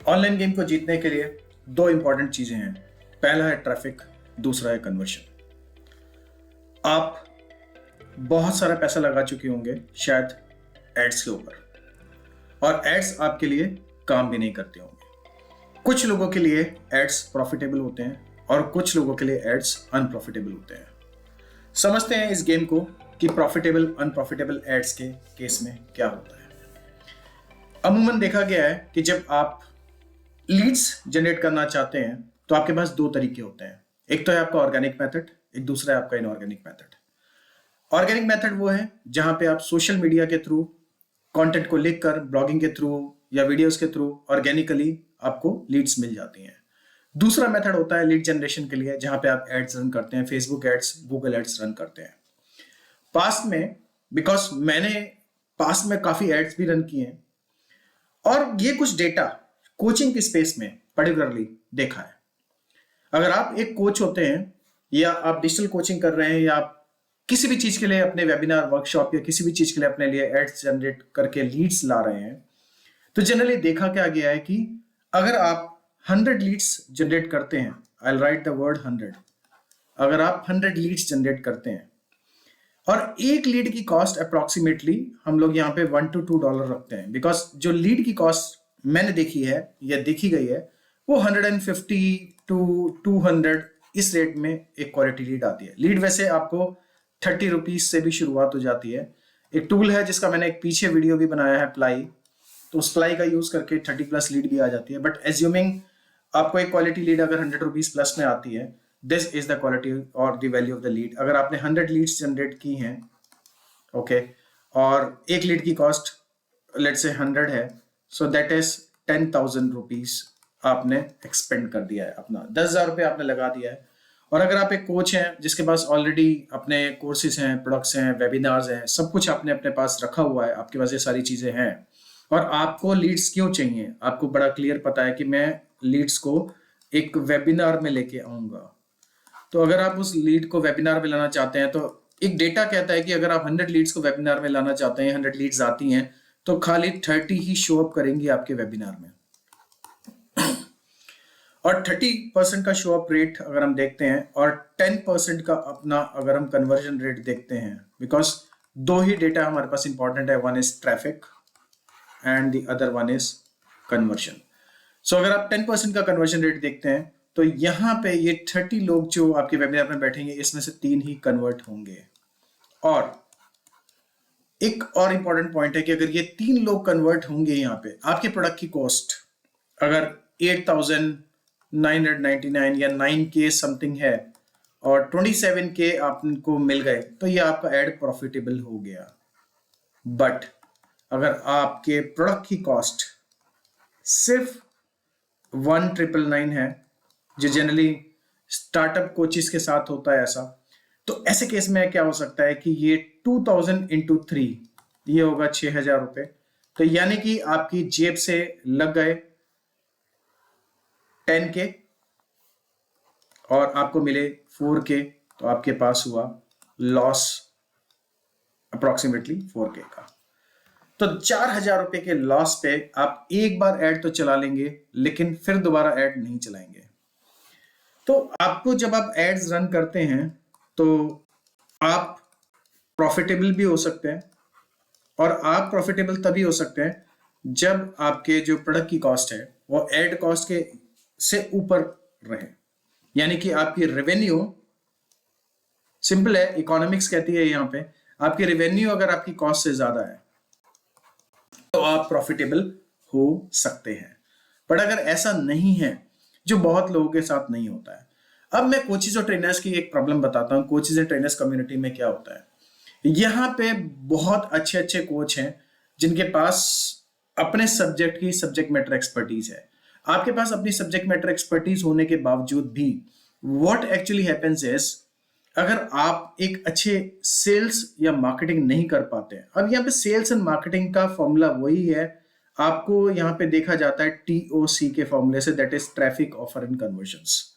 Online game को जीतने के लिए दो इंपॉर्टेंट चीजें हैं। पहला है ट्रैफिक, दूसरा है कन्वर्शन। आप बहुत सारा पैसा लगा चुके होंगे शायद एड्स के ऊपर, और एड्स आपके लिए काम भी नहीं करते होंगे। कुछ लोगों के लिए एड्स प्रॉफिटेबल होते हैं और कुछ लोगों के लिए एड्स अनप्रॉफिटेबल होते हैं। समझते हैं इस गेम को कि प्रॉफिटेबल अनप्रॉफिटेबल एड्स के केस में क्या होता है। अमूमन देखा गया है कि जब आप लीड्स जनरेट करना चाहते हैं तो आपके पास दो तरीके होते हैं। एक तो है आपका ऑर्गेनिक मेथड, एक दूसरा है आपका इनऑर्गेनिक मेथड। ऑर्गेनिक मेथड वो है जहां पे आप सोशल मीडिया के थ्रू कंटेंट को लिखकर, ब्लॉगिंग के थ्रू या वीडियोस के थ्रू ऑर्गेनिकली आपको लीड्स मिल जाती हैं। दूसरा मेथड होता है लीड जनरेशन के लिए, जहां पे आप एड्स रन करते हैं, Facebook ads, Google ads run करते हैं। पास्ट में, बिकॉज मैंने पास्ट में काफी एड्स भी रन किए हैं और ये कुछ डेटा कोचिंग की स्पेस में पर्टिकुलरली देखा है। अगर आप एक कोच होते हैं या आप डिजिटल कोचिंग कर रहे हैं या आप किसी भी चीज के लिए अपने वेबिनार, वर्कशॉप या किसी भी चीज के लिए अपने लिए एड्स जनरेट करके लीड्स ला रहे हैं, तो जनरली देखा क्या गया है कि अगर आप 100 लीड्स जनरेट करते हैं, आई राइट द वर्ड 100, अगर आप 100 लीड्स जनरेट करते हैं और एक लीड की कॉस्ट अप्रोक्सीमेटली हम लोग यहाँ पे $1 to $2 रखते हैं, बिकॉज जो लीड की कॉस्ट मैंने देखी है या देखी गई है वो 150 to 200 इस रेट में एक क्वालिटी लीड आती है। लीड वैसे आपको 30 रुपीज से भी शुरुआत हो जाती है। एक टूल है जिसका मैंने एक पीछे वीडियो भी बनाया है, प्लाई, तो उस प्लाई का यूज करके 30+ लीड भी आ जाती है। बट एज्यूमिंग आपको एक क्वालिटी लीड अगर 100 रुपीज प्लस में आती है, दिस इज द क्वालिटी और the value of the lead. अगर आपने 100 लीड्स जनरेट की हैं, ओके, और एक लीड की कॉस्ट लेट्स से 100 है, सो दैट इज 10,000 रुपीज आपने एक्सपेंड कर दिया है, अपना 10,000 रुपये आपने लगा दिया है। और अगर आप एक कोच हैं जिसके पास ऑलरेडी अपने कोर्सेज हैं, प्रोडक्ट्स हैं, वेबिनार्स हैं, सब कुछ आपने अपने पास रखा हुआ है, आपके पास ये सारी चीजें हैं और आपको लीड्स क्यों चाहिए, आपको बड़ा क्लियर पता है कि मैं लीड्स को एक वेबिनार में लेके आऊंगा। तो अगर आप उस लीड को वेबिनार में लाना चाहते हैं, तो एक डेटा कहता है कि अगर आप 100 लीड्स को वेबिनार में लाना चाहते हैं, 100 लीड्स आती हैं, तो खाली 30 ही शो अप करेंगी आपके वेबिनार में। और 30% का शो अप रेट अगर हम देखते हैं और 10% का अपना अगर हम कन्वर्जन रेट देखते हैं, बिकॉज दो ही डेटा हमारे पास इंपॉर्टेंट है, one is traffic and the other one is conversion. So अगर आप 10% का कन्वर्जन रेट देखते हैं तो यहाँ पे ये 30 लोग जो आपके वेबिनार में बैठेंगे, इसमें से 3 ही कन्वर्ट होंगे। और एक और इंपॉर्टेंट पॉइंट है कि अगर ये 3 लोग कन्वर्ट होंगे, यहाँ पे आपके प्रोडक्ट की कॉस्ट अगर 8,999 या 9K समथिंग है और 27K आपको मिल गए, तो ये आपका एड प्रॉफिटेबल हो गया। बट अगर आपके प्रोडक्ट की कॉस्ट सिर्फ 1,999 है, जो जनरली स्टार्टअप कोचिस के साथ होता है ऐसा, तो ऐसे केस में क्या हो सकता है कि ये 2000 into 3, ये होगा 6,000 रुपए। तो यानी कि आपकी जेब से लग गए 10K और आपको मिले 4K, तो आपके पास हुआ लॉस अप्रोक्सीमेटली 4K का। तो 4,000 रुपए के लॉस पे आप एक बार ऐड तो चला लेंगे, लेकिन फिर दोबारा ऐड नहीं चलाएंगे। तो आपको जब आप एड्स रन करते हैं तो आप प्रॉफिटेबल भी हो सकते हैं, और आप प्रॉफिटेबल तभी हो सकते हैं जब आपके जो प्रोडक्ट की कॉस्ट है वो एड कॉस्ट के से ऊपर रहे। यानी कि आपकी रेवेन्यू, सिंपल है, इकोनॉमिक्स कहती है यहाँ पे, आपकी रेवेन्यू अगर आपकी कॉस्ट से ज्यादा है तो आप प्रॉफिटेबल हो सकते हैं। बट अगर ऐसा नहीं है, जो बहुत लोगों के साथ नहीं होता है। अब मैं कोचेस और ट्रेनर्स की एक प्रॉब्लम बताता हूं। कोचेस एंड ट्रेनर्स कम्युनिटी में क्या होता है, यहाँ पे बहुत अच्छे अच्छे कोच हैं जिनके पास अपने सब्जेक्ट की सब्जेक्ट मैटर एक्सपर्टीज है। आपके पास अपनी सब्जेक्ट मैटर एक्सपर्टीज होने के बावजूद भी व्हाट एक्चुअली हैपेंस इज, अगर आप एक अच्छे सेल्स या मार्केटिंग नहीं कर पाते हैं, अब यहाँ पे सेल्स एंड मार्केटिंग का फॉर्मूला वही है, आपको यहाँ पे देखा जाता है TOC के फॉर्मूले से, that is traffic, offer and convergence.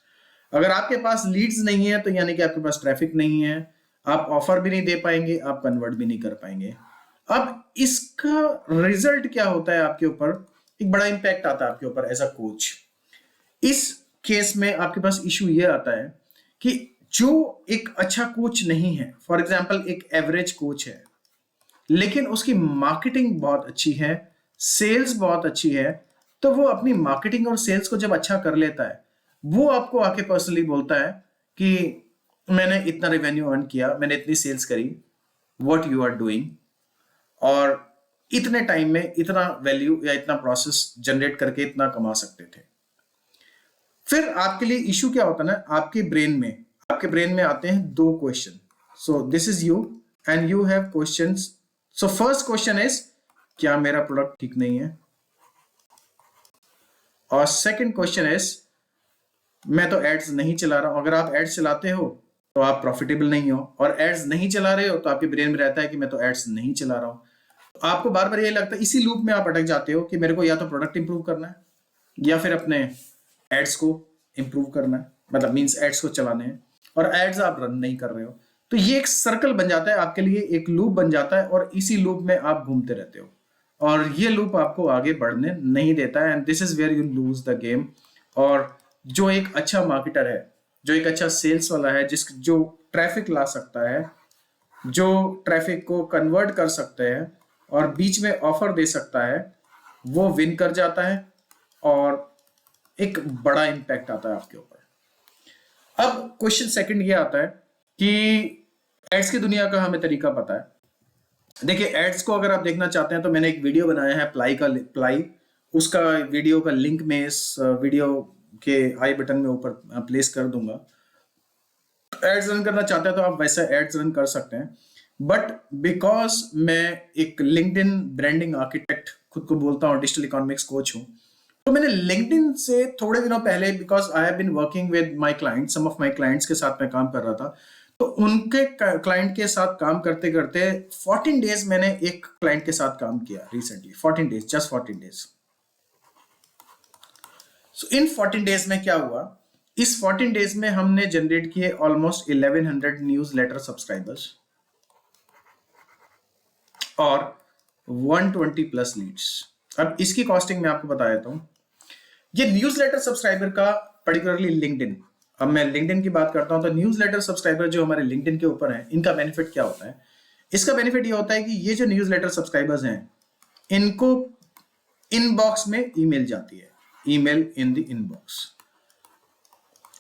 अगर आपके पास लीड्स नहीं है तो यानी कि आपके पास ट्रैफिक नहीं है, आप ऑफर भी नहीं दे पाएंगे, आप कन्वर्ट भी नहीं कर पाएंगे। अब इसका रिजल्ट क्या होता है आपके ऊपर, एक बड़ा इंपैक्ट आता है आपके ऊपर एज अ कोच। इस केस में आपके पास इशू ये आता है कि जो एक अच्छा कोच नहीं है, फॉर एग्जाम्पल एक एवरेज कोच है लेकिन उसकी मार्केटिंग बहुत अच्छी है, सेल्स बहुत अच्छी है, तो वो अपनी मार्केटिंग और सेल्स को जब अच्छा कर लेता है, वो आपको आके पर्सनली बोलता है कि मैंने इतना रेवेन्यू अर्न किया, मैंने इतनी सेल्स करी, व्हाट यू आर डूइंग, और इतने टाइम में इतना वैल्यू या इतना प्रोसेस जनरेट करके इतना कमा सकते थे। फिर आपके लिए इशू क्या होता है ना, आपके ब्रेन में आते हैं दो question. So this is you and you have questions. So first question is, क्या मेरा प्रोडक्ट ठीक नहीं है? और सेकंड क्वेश्चन इज, मैं तो एड्स नहीं चला रहा हूं। अगर आप एड्स चलाते हो तो आप प्रॉफिटेबल नहीं हो, और एड्स नहीं चला रहे हो तो आपके ब्रेन में रहता है कि मैं तो एड्स नहीं चला रहा हूं। तो आपको बार बार ये लगता है, इसी लूप में आप अटक जाते हो कि मेरे को या तो प्रोडक्ट इंप्रूव करना है या फिर अपने एड्स को इंप्रूव करना है, मतलब मींस एड्स को चलाने हैं, और एड्स आप रन नहीं कर रहे हो। तो ये एक सर्कल बन जाता है आपके लिए, एक लूप बन जाता है, और इसी लूप में आप घूमते रहते हो, और ये लूप आपको आगे बढ़ने नहीं देता है, and this is where you lose the game. और जो एक अच्छा मार्केटर है, जो एक अच्छा सेल्स वाला है, जो ट्रैफिक ला सकता है, जो ट्रैफिक को कन्वर्ट कर सकते हैं और बीच में ऑफर दे सकता है, वो विन कर जाता है और एक बड़ा इंपैक्ट आता है आपके ऊपर। अब क्वेश्चन सेकंड ये आता है कि एड्स की दुनिया का हमें तरीका पता है। देखिए, एड्स को अगर आप देखना चाहते हैं तो मैंने एक वीडियो बनाया है प्लाई, उसका वीडियो का लिंक मैं इस वीडियो के आई बटन में ऊपर प्लेस कर दूंगा। एड्स रन करना चाहते हैं तो आप वैसे एड्स रन कर सकते हैं, बट बिकॉज मैं एक लिंक्डइन ब्रांडिंग आर्किटेक्ट खुद को बोलता हूँ, डिजिटल इकोनॉमिक्स कोच हूँ, तो मैंने लिंक्डइन से थोड़े दिनों पहले, because I have been working with my client, some of my clients के साथ मैं काम कर रहा था, तो उनके क्लाइंट के साथ काम करते करते 14 डेज मैंने एक क्लाइंट के साथ काम किया recently. 14 days, just 14 days. So in 14 days में क्या हुआ, इस 14 डेज में हमने जनरेट किए ऑलमोस्ट 1100 न्यूज लेटर सब्सक्राइबर्स और 120 प्लस लीड्स। अब इसकी कॉस्टिंग मैं आपको बता देता हूं। ये न्यूज़लेटर सब्सक्राइबर का पर्टिकुलरली लिंक्डइन, अब मैं लिंक्डइन की बात करता हूं, तो न्यूज़लेटर सब्सक्राइबर जो हमारे लिंक्डइन के ऊपर हैं, इनका बेनिफिट क्या होता है? इसका बेनिफिट ये होता है कि ये जो न्यूज़लेटर सब्सक्राइबर्स हैं, इनको इनबॉक्स में ईमेल जाती है, ईमेल इन द इनबॉक्स।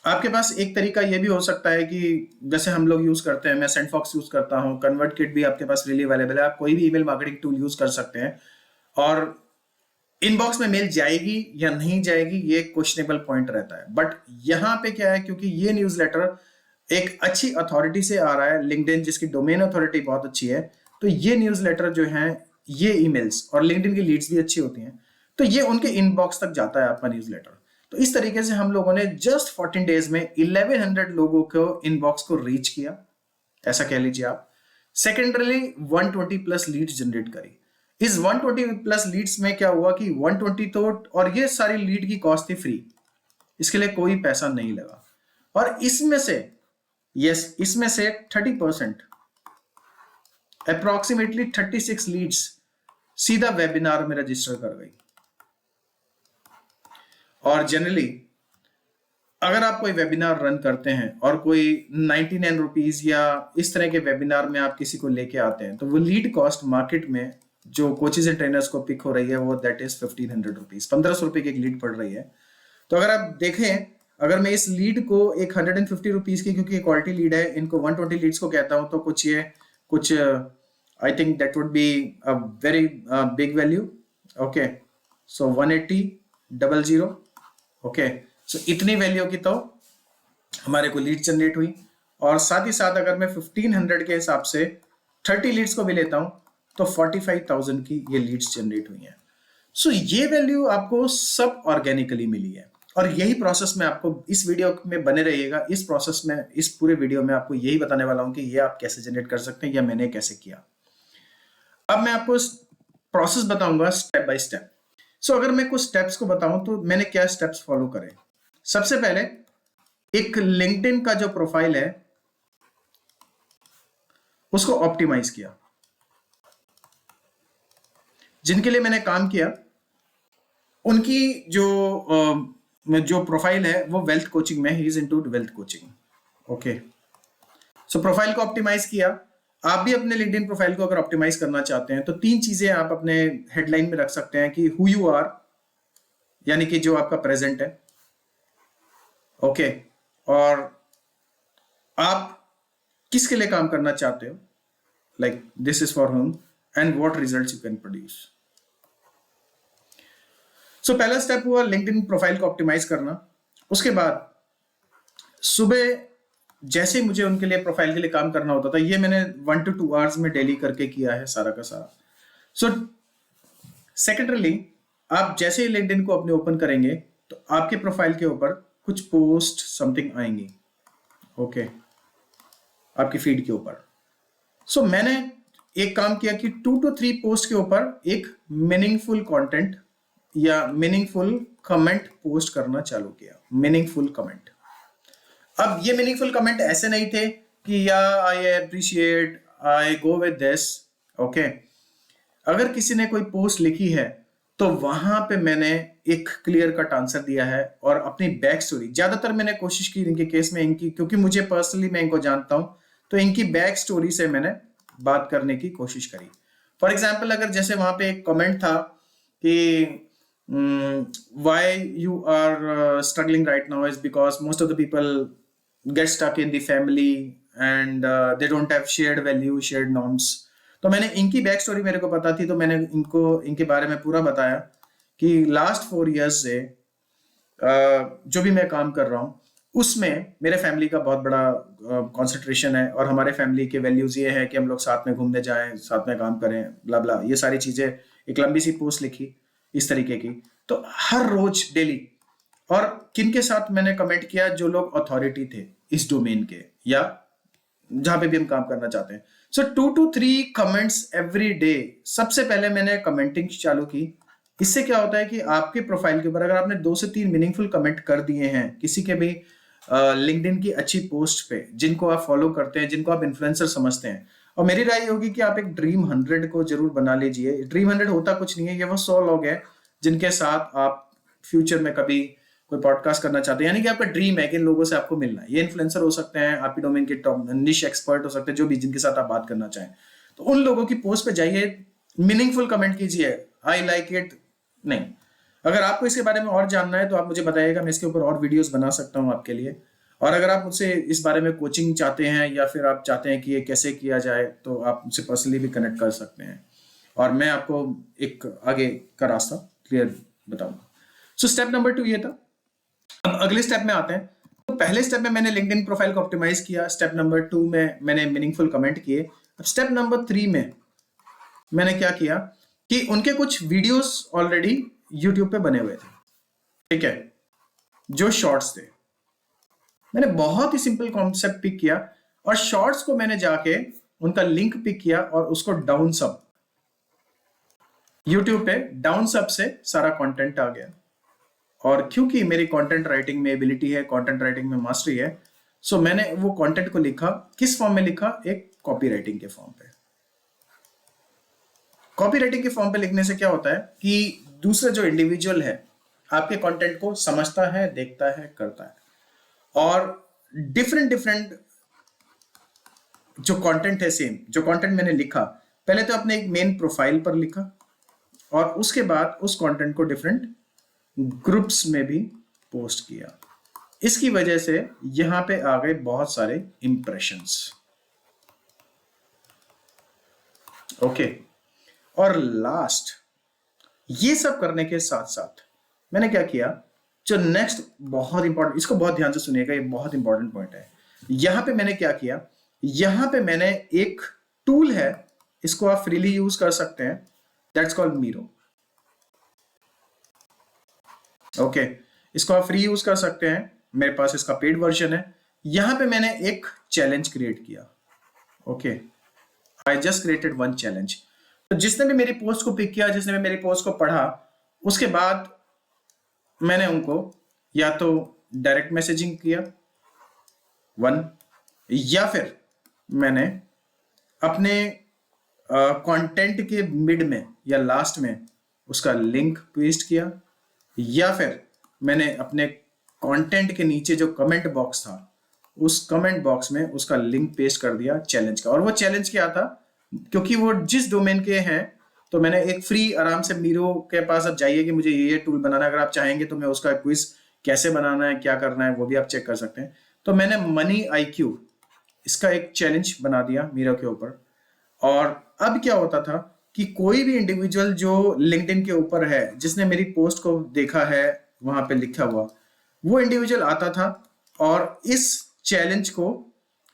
आपके पास एक तरीका ये भी हो सकता है कि जैसे हम लोग यूज करते हैं, मैं सेंडफॉक्स यूज करता हूं, कन्वर्टकिट भी आपके पास फ्रीली अवेलेबल है, आप कोई भी ईमेल मार्केटिंग टूल यूज कर सकते हैं, और इनबॉक्स में मेल जाएगी या नहीं जाएगी ये क्वेश्चनेबल पॉइंट रहता है। बट यहां पे क्या है, क्योंकि ये न्यूज़लेटर एक अच्छी अथॉरिटी से आ रहा है, लिंक्डइन जिसकी डोमेन अथॉरिटी बहुत अच्छी है, तो ये न्यूज़लेटर जो है, ये ईमेल्स, और लिंक्डइन की लीड्स भी अच्छी होती हैं, तो ये उनके इनबॉक्स तक जाता है आपका न्यूज़लेटर। तो इस तरीके से हम लोगों ने जस्ट 14 डेज में 1100 लोगों को इनबॉक्स को रीच किया, ऐसा कह लीजिए आप। सेकेंडरली 120 प्लस लीड्स जनरेट करी। इस 120 प्लस लीड्स में क्या हुआ कि 120 तो, और ये सारी लीड की कॉस्ट थी फ्री, इसके लिए कोई पैसा नहीं लगा, और इसमें से इसमें से 30% अप्रोक्सीमेटली 36 लीड्स सीधा वेबिनार में रजिस्टर कर गई। और जनरली अगर आप कोई वेबिनार रन करते हैं और कोई 99 रुपीज या इस तरह के वेबिनार में आप किसी को लेके आते हैं, तो वो लीड कॉस्ट मार्केट में जो कोचेज एंड ट्रेनर्स को पिक हो रही है, वो दैट इज 1500 रुपीज, 1500 रुपए की एक लीड पड़ रही है। तो अगर आप देखें, अगर मैं इस लीड को एक 150 रुपीज की, क्योंकि क्वालिटी लीड है, इनको 120 लीड्स को कहता हूं, तो कुछ I think that would be a very big value. Okay, so 180 okay, so इतनी वैल्यू की तो हमारे को लीड जनरेट हुई। और साथ ही साथ अगर मैं 1500 के हिसाब से 30 लीड्स को भी लेता हूं, तो 45,000 की ये लीड्स जनरेट हुई हैं। सो ये वैल्यू आपको सब ऑर्गेनिकली मिली है, और यही प्रोसेस में आपको इस वीडियो में बने रहिएगा। इस प्रोसेस में, इस पूरे वीडियो में आपको यही बताने वाला हूं कि ये आप कैसे जनरेट कर सकते हैं या मैंने कैसे किया। अब मैं आपको प्रोसेस बताऊंगा स्टेप बाय स्टेप। सो अगर मैं कुछ स्टेप्स को बताऊं तो मैंने क्या स्टेप्स फॉलो करे। सबसे पहले एक लिंक्डइन का जो प्रोफाइल है उसको ऑप्टिमाइज किया। जिनके लिए मैंने काम किया उनकी जो प्रोफाइल है वो वेल्थ कोचिंग में, he is into wealth coaching. Okay, so profile को ऑप्टिमाइज किया। आप भी अपने लिंक्डइन प्रोफाइल को अगर ऑप्टिमाइज करना चाहते हैं तो 3 चीजें आप अपने हेडलाइन में रख सकते हैं कि हु यू आर, यानी कि जो आपका प्रेजेंट है। ओके, और आप किसके लिए काम करना चाहते हो, like this is for home, and what results you can produce. So पहला स्टेप हुआ लिंक्डइन प्रोफाइल को ऑप्टिमाइज करना। उसके बाद सुबह जैसे मुझे उनके लिए प्रोफाइल के लिए काम करना होता था, ये मैंने 1 to 2 आवर्स में डेली करके किया है सारा का सारा। सो सेकेंडरली, आप जैसे ही लिंक्डइन को अपने ओपन करेंगे तो आपके प्रोफाइल के ऊपर कुछ पोस्ट समथिंग आएंगी। ओके, आपकी फीड के ऊपर। सो मैंने एक काम किया कि 2 to 3 पोस्ट के ऊपर एक मीनिंगफुल कंटेंट या मीनिंगफुल कमेंट पोस्ट करना चालू किया। Meaningful comment. अब ये मीनिंगफुल कमेंट ऐसे नहीं थे कि या I appreciate, I go with this. Okay, अगर किसी ने कोई पोस्ट लिखी है तो वहां पे मैंने एक क्लियर कट आंसर दिया है और अपनी बैक स्टोरी, ज्यादातर मैंने कोशिश की इनके केस में इनकी, क्योंकि मुझे पर्सनली मैं इनको जानता हूं, तो इनकी बैक स्टोरी से मैंने बात करने की कोशिश करी। फॉर एग्जाम्पल, अगर जैसे वहां पे एक कमेंट था कि why you are struggling right now is because most of the people get stuck in the family and they don't have shared value, shared norms। तो मैंने इनकी बैक स्टोरी मेरे को पता थी, तो मैंने इनको इनके बारे में पूरा बताया कि लास्ट 4 years से जो भी मैं काम कर रहा हूँ उसमें मेरे फैमिली का बहुत बड़ा कंसंट्रेशन है, और हमारे फैमिली के वैल्यूज ये है कि हम लोग साथ में घूमने जाएं, साथ में काम करें, ब्ला ब्ला, ये सारी चीजें। एक लंबी सी पोस्ट लिखी इस तरीके की। तो हर रोज डेली, और किन के साथ मैंने कमेंट किया, जो लोग अथॉरिटी थे इस डोमेन के या जहां पे भी हम काम करना चाहते हैं। सो 2 to 3 कमेंट्स एवरी डे। सबसे पहले मैंने कमेंटिंग चालू की। इससे क्या होता है कि आपके प्रोफाइल के ऊपर अगर आपने 2 से 3 मीनिंगफुल कमेंट कर दिए हैं किसी के भी लिंक्डइन की अच्छी पोस्ट पे, जिनको आप फॉलो करते हैं, जिनको आप इन्फ्लुएंसर समझते हैं, और मेरी राय होगी कि आप एक ड्रीम 100 को जरूर बना लीजिए। ड्रीम 100 होता कुछ नहीं है, ये वो 100 लोग हैं जिनके साथ आप फ्यूचर में कभी कोई पॉडकास्ट करना चाहते हैं, यानी कि आपका ड्रीम है कि इन लोगों से आपको मिलना है। ये इन्फ्लुएंसर हो सकते हैं, आपकी डोमेन के टॉप निश एक्सपर्ट हो सकते हैं, जो भी जिनके साथ आप बात करना चाहें। तो उन लोगों की पोस्ट पे जाइए, मीनिंगफुल कमेंट कीजिए, आई लाइक इट। नहीं, अगर आपको इसके बारे में और जानना है तो आप मुझे बताइएगा, मैं इसके ऊपर और वीडियोस बना सकता हूँ आपके लिए। और अगर आप मुझसे इस बारे में कोचिंग चाहते हैं या फिर आप चाहते हैं कि ये कैसे किया जाए, तो आप मुझसे पर्सनली भी कनेक्ट कर सकते हैं और मैं आपको एक आगे का रास्ता क्लियर बताऊंगा। सो स्टेप नंबर 2 ये था। अब अगले स्टेप में आते हैं। तो पहले स्टेप में मैंने लिंक्डइन प्रोफाइल को ऑप्टिमाइज किया, स्टेप नंबर 2 में मैंने मीनिंगफुल कमेंट किए। अब स्टेप नंबर 3 में मैंने क्या किया कि उनके कुछ वीडियोस ऑलरेडी यूट्यूब पे बने हुए थे, ठीक है, जो शॉर्ट्स थे। मैंने बहुत ही सिंपल कॉन्सेप्ट पिक किया और शॉर्ट्स को मैंने जाके उनका लिंक पिक किया और उसको डाउन सब, यूट्यूब पे डाउन सब से सारा कंटेंट आ गया। और क्योंकि मेरी कंटेंट राइटिंग में एबिलिटी है, कंटेंट राइटिंग में मास्टरी है, सो मैंने वो कंटेंट को लिखा। किस फॉर्म में लिखा? एक कॉपी राइटिंग के फॉर्म पे। कॉपी राइटिंग के फॉर्म पे लिखने से क्या होता है कि दूसरा जो इंडिविजुअल है आपके कंटेंट को समझता है, देखता है, करता है, और डिफरेंट डिफरेंट जो कंटेंट है, सेम जो कंटेंट मैंने लिखा, पहले तो अपने एक मेन प्रोफाइल पर लिखा और उसके बाद उस कंटेंट को डिफरेंट ग्रुप्स में भी पोस्ट किया। इसकी वजह से यहां पे आ गए बहुत सारे इंप्रेशंस। ओके, और लास्ट, ये सब करने के साथ साथ मैंने क्या किया, जो नेक्स्ट बहुत इंपॉर्टेंट, इसको बहुत ध्यान से सुनिएगा, ये बहुत इंपॉर्टेंट पॉइंट है। यहां पे मैंने क्या किया, यहां पे मैंने एक टूल है, इसको आप फ्रीली यूज कर सकते हैं, दैट्स कॉल्ड मीरो। ओके, इसको आप फ्री यूज कर सकते हैं, मेरे पास इसका पेड वर्जन है। यहां पे मैंने एक चैलेंज क्रिएट किया। Okay, I just created 1 challenge. तो जिसने भी मेरी पोस्ट को पिक किया, जिसने भी मेरी पोस्ट को पढ़ा, उसके बाद मैंने उनको या तो डायरेक्ट मैसेजिंग किया 1, या फिर मैंने अपने कंटेंट के मिड में या लास्ट में उसका लिंक पेस्ट किया, या फिर मैंने अपने कंटेंट के नीचे जो कमेंट बॉक्स था उस कमेंट बॉक्स में उसका लिंक पेस्ट कर दिया चैलेंज का। और वो चैलेंज क्या था, क्योंकि वो जिस डोमेन के हैं, तो मैंने एक फ्री आराम से मीरो के पास आप जाइए कि मुझे ये टूल बनाना है, अगर आप चाहेंगे तो मैं उसका क्विज कैसे बनाना है क्या करना है वो भी आप चेक कर सकते हैं। तो मैंने मनी आईक्यू इसका एक चैलेंज बना दिया मीरो के ऊपर। और अब क्या होता था कि कोई भी इंडिविजुअल जो लिंक्डइन के ऊपर है जिसने मेरी पोस्ट को देखा है वहां पे लिखा हुआ, वो इंडिविजुअल आता था और इस चैलेंज को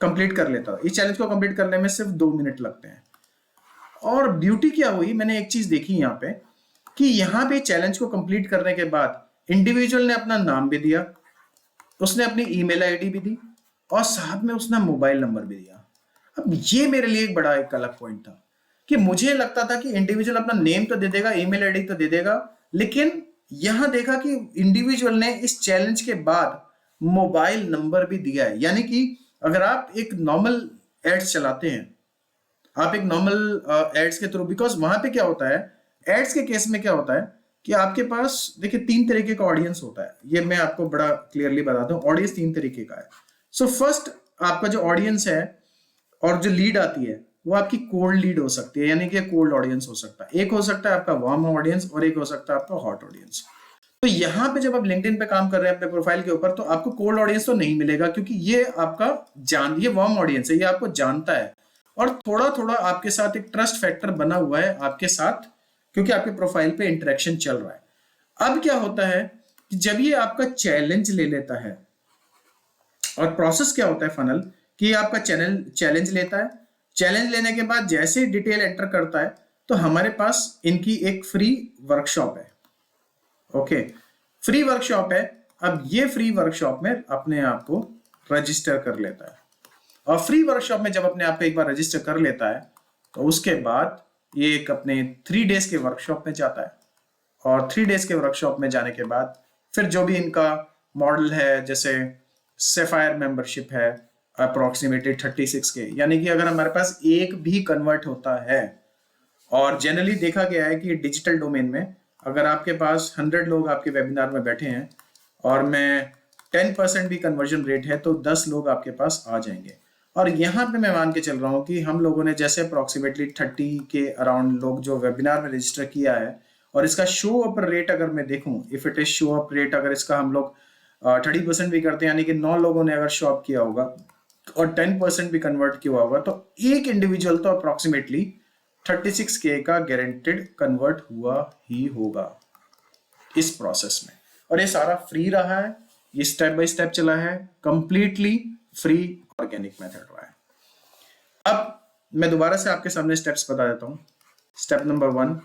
कंप्लीट कर लेता था। इस चैलेंज को कंप्लीट करने में सिर्फ 2 मिनट लगते हैं। और ब्यूटी क्या हुई, मैंने एक चीज देखी यहाँ पे कि यहाँ पे चैलेंज को कंप्लीट करने के बाद इंडिविजुअल ने अपना नाम भी दिया, उसने अपनी ईमेल आईडी भी दी और साथ में उसने मोबाइल नंबर भी दिया। अब ये मेरे लिए एक बड़ा एक अलग पॉइंट था कि मुझे लगता था कि इंडिविजुअल अपना नेम तो दे देगा, ईमेल आईडी तो दे देगा, लेकिन यहां देखा कि इंडिविजुअल ने इस चैलेंज के बाद मोबाइल नंबर भी दिया है। यानी कि अगर आप एक नॉर्मल एड्स चलाते हैं, आप एक नॉर्मल एड्स के थ्रू, बिकॉज वहां पे क्या होता है, एड्स के केस में क्या होता है कि आपके पास देखिए 3 तरीके का ऑडियंस होता है। ये मैं आपको बड़ा क्लियरली बताता हूँ, ऑडियंस 3 तरीके का है। सो फर्स्ट आपका जो ऑडियंस है और जो लीड आती है वो आपकी कोल्ड लीड हो सकती है, यानी कि कोल्ड ऑडियंस हो सकता है। एक हो सकता है आपका वार्म ऑडियंस और एक हो सकता है आपका हॉट ऑडियंस। तो यहाँ पे जब आप लिंक्डइन पे काम कर रहे हैं अपने प्रोफाइल के ऊपर, तो आपको कोल्ड ऑडियंस तो नहीं मिलेगा, क्योंकि ये आपका ये वार्म ऑडियंस है, ये आपको जानता है और थोड़ा थोड़ा आपके साथ एक ट्रस्ट फैक्टर बना हुआ है आपके साथ, क्योंकि आपके प्रोफाइल पे इंटरेक्शन चल रहा है। अब क्या होता है कि जब ये आपका चैलेंज ले लेता है, और प्रोसेस क्या होता है फनल, कि आपका चैलेंज लेता है, चैलेंज लेने के बाद जैसे डिटेल एंटर करता है तो हमारे पास इनकी एक फ्री वर्कशॉप है। ओके, फ्री वर्कशॉप है। अब ये फ्री वर्कशॉप में अपने आप को रजिस्टर कर लेता है, और फ्री वर्कशॉप में जब अपने आप को एक बार रजिस्टर कर लेता है तो उसके बाद ये एक अपने 3 डेज के वर्कशॉप में जाता है। और 3 डेज के वर्कशॉप में जाने के बाद फिर जो भी इनका मॉडल है, जैसे सेफायर मेंबरशिप है अप्रोक्सीमेटली 36 के, यानी कि अगर हमारे पास एक भी कन्वर्ट होता है, और जनरली देखा गया है कि डिजिटल डोमेन में अगर आपके पास 100 लोग आपके वेबिनार में बैठे हैं और मैं 10% भी कन्वर्जन रेट है तो 10 लोग आपके पास आ जाएंगे। और यहाँ पे मैं मान के चल रहा हूँ कि हम लोगों ने जैसे अप्रोक्सीमेटली 30 के अराउंड लोग जो वेबिनार में रजिस्टर किया है, और इसका शो अप रेट अगर मैं देखूं, if it is show up rate, अगर इसका हम लोग 30% भी करते हैं, यानी कि 9 लोगों ने अगर शो अप किया होगा और 10% भी कन्वर्ट किया होगा, तो एक इंडिविजुअल तो अप्रोक्सीमेटली 36K का गारंटेड कन्वर्ट हुआ ही होगा इस प्रोसेस में। और ये सारा फ्री रहा है, ये स्टेप बाय स्टेप चला है, कंप्लीटली फ्री ऑर्गेनिक मेथड रहा है। अब मैं दोबारा से आपके सामने स्टेप्स बता देता हूं। स्टेप नंबर 1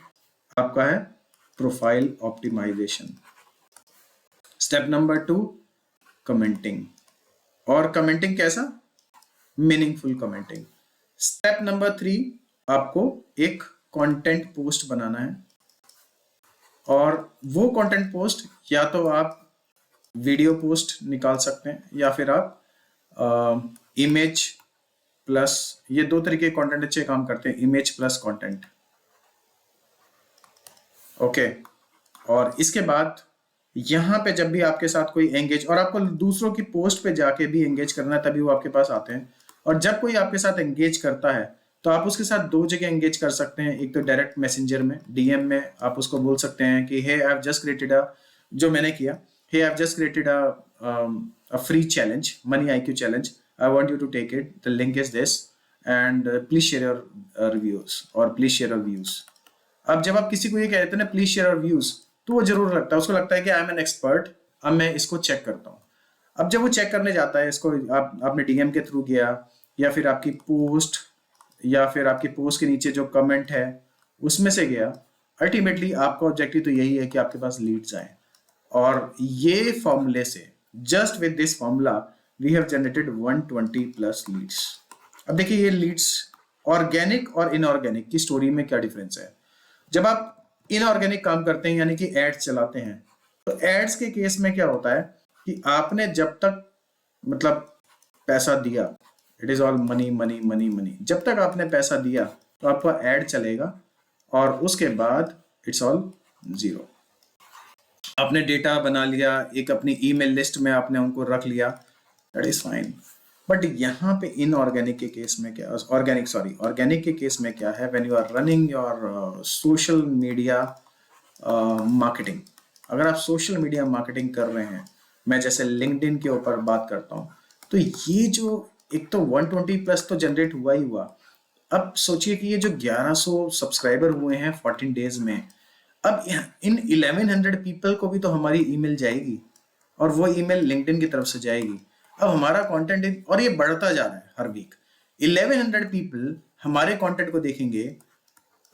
आपका है profile optimization. Step number 2 commenting, और कमेंटिंग कैसा, मीनिंगफुल कमेंटिंग। स्टेप नंबर 3 आपको एक कंटेंट पोस्ट बनाना है, और वो कंटेंट पोस्ट या तो आप वीडियो पोस्ट निकाल सकते हैं या फिर आप इमेज प्लस, ये 2 तरीके कंटेंट अच्छे काम करते हैं, इमेज प्लस कंटेंट। ओके, और इसके बाद यहां पे जब भी आपके साथ कोई एंगेज, और आपको दूसरों की पोस्ट पे जाके भी एंगेज करना है तभी वो आपके पास आते हैं। और जब कोई आपके साथ एंगेज करता है तो आप उसके साथ 2 जगह एंगेज कर सकते हैं। एक तो डायरेक्ट मैसेंजर में, डीएम में आप उसको बोल सकते हैं कि hey I have just created a, जो मैंने किया, hey I have just created a free challenge, money IQ challenge, I want you to take it, the link is this and please share your reviews और please share your views. अब जब आप किसी को ये कहते हैं ना प्लीज शेयर योर व्यूज, तो वो जरूर लगता है, उसको लगता है कि आई एम एन एक्सपर्ट, अब मैं इसको चेक करता हूँ। अब जब वो चेक करने जाता है इसको, आपने डीएम के थ्रू किया या फिर आपकी पोस्ट, या फिर आपकी पोस्ट के नीचे जो कमेंट है उसमें से गया, अल्टीमेटली आपका ऑब्जेक्टिव तो यही है कि आपके पास लीड्स आए। और ये फॉर्मूले से, just with this formula we have generated 120 plus leads. अब देखिए ये लीड्स ऑर्गेनिक और इनऑर्गेनिक की स्टोरी में क्या डिफरेंस है। जब आप इनऑर्गेनिक काम करते हैं, यानी कि एड्स चलाते हैं, तो एड्स के केस में क्या होता है कि आपने जब तक मतलब पैसा दिया, it is all money money money money, जब तक आपने पैसा दिया तो आपका एड चलेगा और उसके बाद इट्स ऑल जीरो। आपने डेटा बना लिया, एक अपनी ईमेल लिस्ट में आपने उनको रख लिया, दैट इज फाइन। बट यहाँ पे इनऑर्गेनिक के केस में क्या, ऑर्गेनिक के केस में क्या है, when you are running your social media marketing, अगर आप सोशल मीडिया मार्केटिंग कर रहे हैं, मैं जैसे लिंक्डइन के ऊपर बात करता हूँ, तो ये जो एक तो 120 प्लस तो जनरेट हुआ ही हुआ। अब सोचिए कि ये जो 1100 सब्सक्राइबर हुए हैं 14 डेज में, अब इन 1100 पीपल को भी तो हमारी ईमेल जाएगी और वो ईमेल लिंक्डइन की तरफ से जाएगी। अब हमारा कंटेंट, और ये बढ़ता जा रहा है हर वीक, 1100 पीपल हमारे कंटेंट को देखेंगे।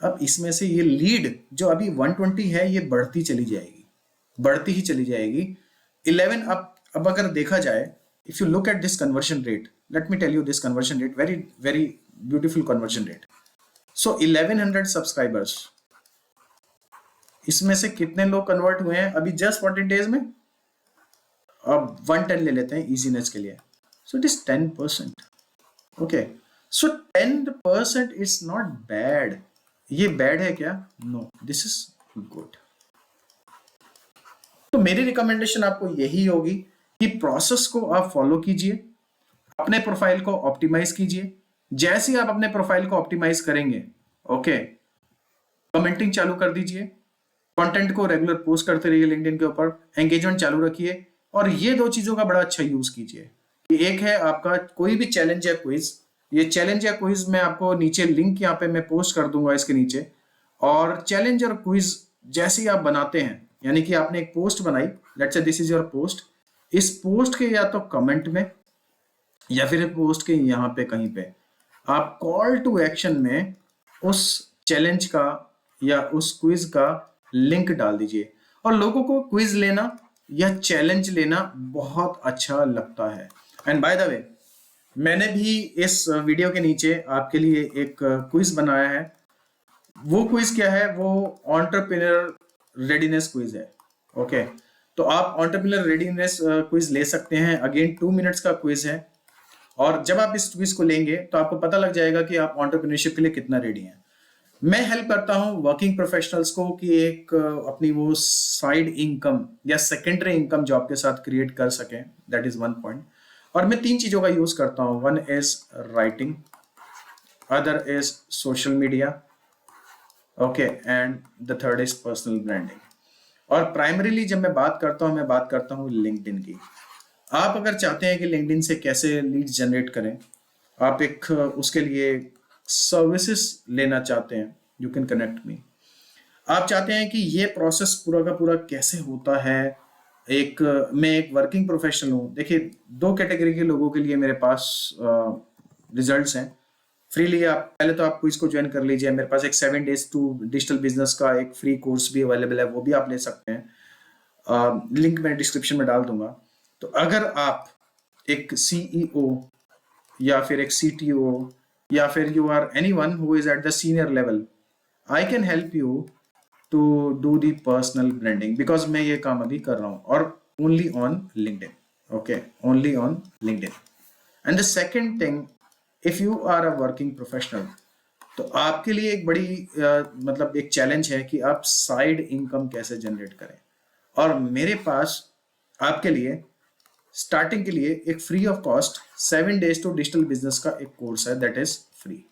अब इसमें से ये लीड जो अभी 120 है, ये बढ़ती चली जाएगी, बढ़ती ही चली जाएगी। 11, अब अगर देखा जाए, if you look at this conversion rate, let me tell you this conversion rate, very very beautiful conversion rate. So 1100 subscribers, इसमें से कितने लोग कन्वर्ट हुए हैं अभी जस्ट 14 डेज में? अब 110 ले लेते हैं इजीनेस के लिए, so it is 10%। Okay, so 10% is not bad. ये बैड है क्या? No, this is good. तो मेरी रिकमेंडेशन आपको यही होगी कि प्रोसेस को आप फॉलो कीजिए, अपने प्रोफाइल को ऑप्टिमाइज कीजिए। जैसे ही आप अपने प्रोफाइल को ऑप्टिमाइज करेंगे, ओके, कमेंटिंग चालू कर दीजिए, कंटेंट को रेगुलर पोस्ट करते रहिए लिंक्डइन के ऊपर, एंगेजमेंट चालू रखिए, और ये दो चीजों का बड़ा अच्छा यूज कीजिए कि एक है आपका कोई भी चैलेंज या क्विज। ये चैलेंज या क्विज मैं आपको नीचे लिंक यहाँ पे मैं पोस्ट कर दूंगा इसके नीचे। और चैलेंज और क्विज जैसे ही आप बनाते हैं, यानी कि आपने एक पोस्ट बनाई, let's say this is your post, इस पोस्ट के या तो कमेंट में या फिर पोस्ट के यहाँ पे कहीं पे आप कॉल टू एक्शन में उस चैलेंज का या उस क्विज का लिंक डाल दीजिए। और लोगों को क्विज लेना या चैलेंज लेना बहुत अच्छा लगता है। एंड बाय द वे, मैंने भी इस वीडियो के नीचे आपके लिए एक क्विज बनाया है। वो क्विज क्या है? वो एंटरप्रेन्योर रेडीनेस क्विज है। ओके, तो आप एंटरप्रेन्योर रेडीनेस क्विज ले सकते हैं। अगेन 2 मिनट्स का क्विज है, और जब आप इस क्विज को लेंगे तो आपको पता लग जाएगा कि आप एंटरप्रेन्योरशिप के लिए कितना रेडी हैं। मैं हेल्प करता हूं वर्किंग प्रोफेशनल्स को कि एक अपनी वो साइड इनकम या सेकेंडरी इनकम जॉब के साथ क्रिएट कर सकें, दैट इज वन पॉइंट। और मैं 3 चीजों का यूज करता हूं, one is writing, other is social media, okay, and the third is personal branding. और प्राइमरीली जब मैं बात करता हूं लिंक्डइन की। आप अगर चाहते हैं कि लिंक्डइन से कैसे लीड्स जनरेट करें, आप एक उसके लिए सर्विसेज लेना चाहते हैं, यू कैन कनेक्ट मी। आप चाहते हैं कि ये प्रोसेस पूरा का पूरा कैसे होता है, मैं एक वर्किंग प्रोफेशनल हूँ। देखिए, 2 कैटेगरी के लोगों के लिए मेरे पास रिजल्ट्स हैं फ्रीली। आप पहले तो आप क्विज को ज्वाइन कर लीजिए। मेरे पास एक 7 डेज टू डिजिटल बिजनेस का एक फ्री कोर्स भी अवेलेबल है, वो भी आप ले सकते हैं। लिंक मैं डिस्क्रिप्शन में डाल दूंगा। तो अगर आप एक सीईओ या फिर एक सीटीओ या फिर you are anyone who is at the senior level, I can help you to do the personal branding, because मैं ये काम अभी कर रहा हूँ, और only on LinkedIn. Okay, only on LinkedIn. And the second thing, if you are a working professional, तो आपके लिए एक बड़ी मतलब एक चैलेंज है कि आप साइड इनकम कैसे जनरेट करें। और मेरे पास आपके लिए स्टार्टिंग के लिए एक free of cost 7 days to digital business का एक कोर्स है, that is free.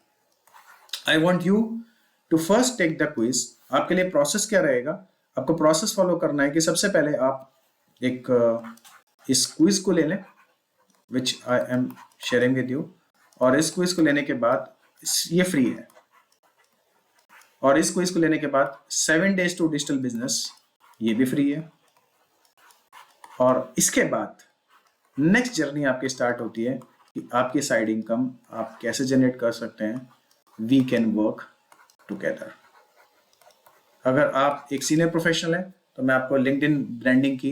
I want you to first take the quiz. आपके लिए प्रोसेस क्या रहेगा? आपको प्रोसेस फॉलो करना है कि सबसे पहले आप एक इस क्विज को ले लें, which I am sharing with you. और इस क्विज को लेने के बाद, ये फ्री है, और इस क्विज को लेने के बाद 7 डेज टू डिजिटल बिजनेस, ये भी फ्री है। और इसके बाद नेक्स्ट जर्नी आपकी स्टार्ट होती है कि आपकी साइड इनकम आप कैसे जनरेट कर सकते हैं। We can work together. अगर आप एक सीनियर प्रोफेशनल हैं तो मैं आपको लिंक्डइन ब्रांडिंग की,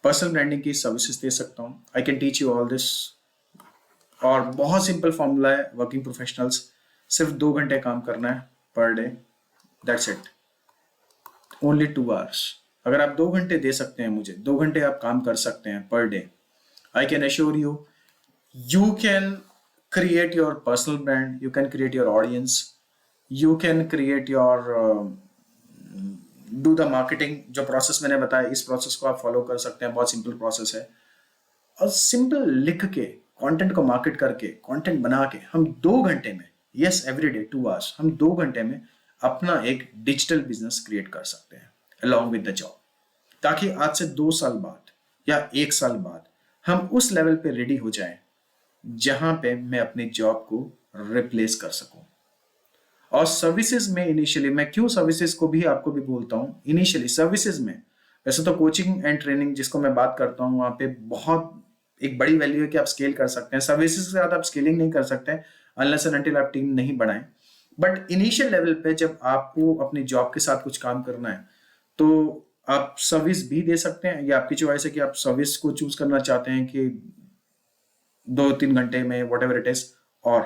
पर्सनल ब्रांडिंग की सर्विसेज दे सकता हूं। I can teach you all this. और बहुत सिंपल फॉर्मूला है, वर्किंग प्रोफेशनल्स सिर्फ 2 घंटे काम करना है per day, that's it, only 2 hours. अगर आप 2 घंटे दे सकते हैं मुझे, 2 घंटे आप काम कर सकते हैं per day, I can assure you, you can create your personal brand, you can create your audience, you can create your do the marketing, जो प्रोसेस मैंने बताया इस प्रोसेस को आप फॉलो कर सकते हैं, बहुत सिंपल प्रोसेस है। और सिंपल लिख के कंटेंट को मार्केट करके कंटेंट बना के हम 2 घंटे में, यस एवरीडे 2 आवर्स, हम 2 घंटे में अपना एक डिजिटल बिजनेस क्रिएट कर सकते हैं अलॉन्ग विद द जॉब, ताकि आज से 2 साल बाद या 1 साल बाद हम उस लेवल पे रेडी हो जाएं जहां पे मैं अपनी जॉब को रिप्लेस कर सकूं। और सर्विसेज में इनिशियली मैं क्यों सर्विसेज को भी आपको भी बोलता हूं, इनिशियली सर्विसेज में वैसे तो कोचिंग एंड ट्रेनिंग जिसको मैं बात करता हूं वहां पे बहुत एक बड़ी वैल्यू है कि आप स्केल कर सकते हैं, सर्विसेज के साथ आप स्केलिंग नहीं कर सकते अनलेस एंड अनटिल आप टीम नहीं बढ़ाएं। बट इनिशियल लेवल पे जब आपको अपनी जॉब के साथ कुछ काम करना है तो आप सर्विस भी दे सकते हैं, या आपकी चॉइस है कि आप सर्विस को चूज करना चाहते हैं कि 2-3 घंटे में वट एवर इट इज। और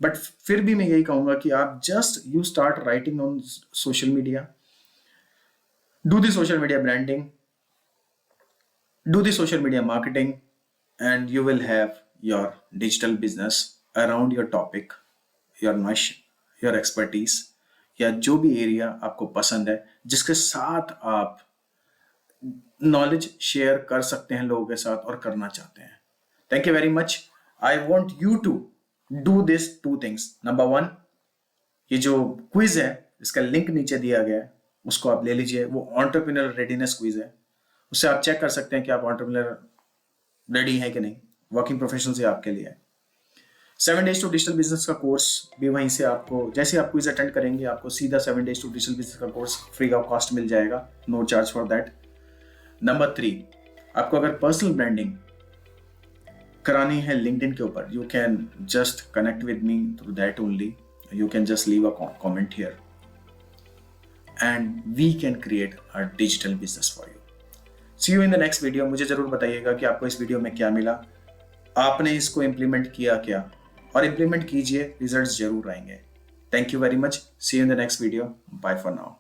बट फिर भी मैं यही कहूंगा कि आप just you start writing on social media, do the social media branding, do the social media marketing, and you will have your digital business around your topic, your niche, your expertise, या जो भी area आपको पसंद है जिसके साथ आप knowledge share कर सकते हैं लोगों के साथ और करना चाहते हैं। Thank you very much. I want you to do this 2 things. Number 1, ये जो क्विज है इसका लिंक नीचे दिया गया है उसको आप ले लीजिए, वो एंटरप्रेन्योर रेडीनेस क्विज है, उससे आप चेक कर सकते हैं कि आप एंटरप्रेन्योर रेडी हैं कि नहीं, वर्किंग प्रोफेशनल से आपके लिए। 7 days टू डिजिटल बिजनेस का कोर्स भी वहीं से आपको, जैसे आप क्विज अटेंड करेंगे आपको सीधा 7 days टू डिजिटल बिजनेस का कोर्स फ्री ऑफ कॉस्ट मिल जाएगा, no charge for that. Number 3, आपको अगर पर्सनल ब्रांडिंग करानी है लिंक्डइन के ऊपर, you can just connect with me through that only, you can just leave a comment here and we can create a digital business for you. See you in the next video. मुझे जरूर बताइएगा कि आपको इस video में क्या मिला, आपने इसको इम्प्लीमेंट किया क्या, और इम्प्लीमेंट कीजिए, रिजल्ट्स जरूर आएंगे। Thank you very much. See you in the next video. Bye for now.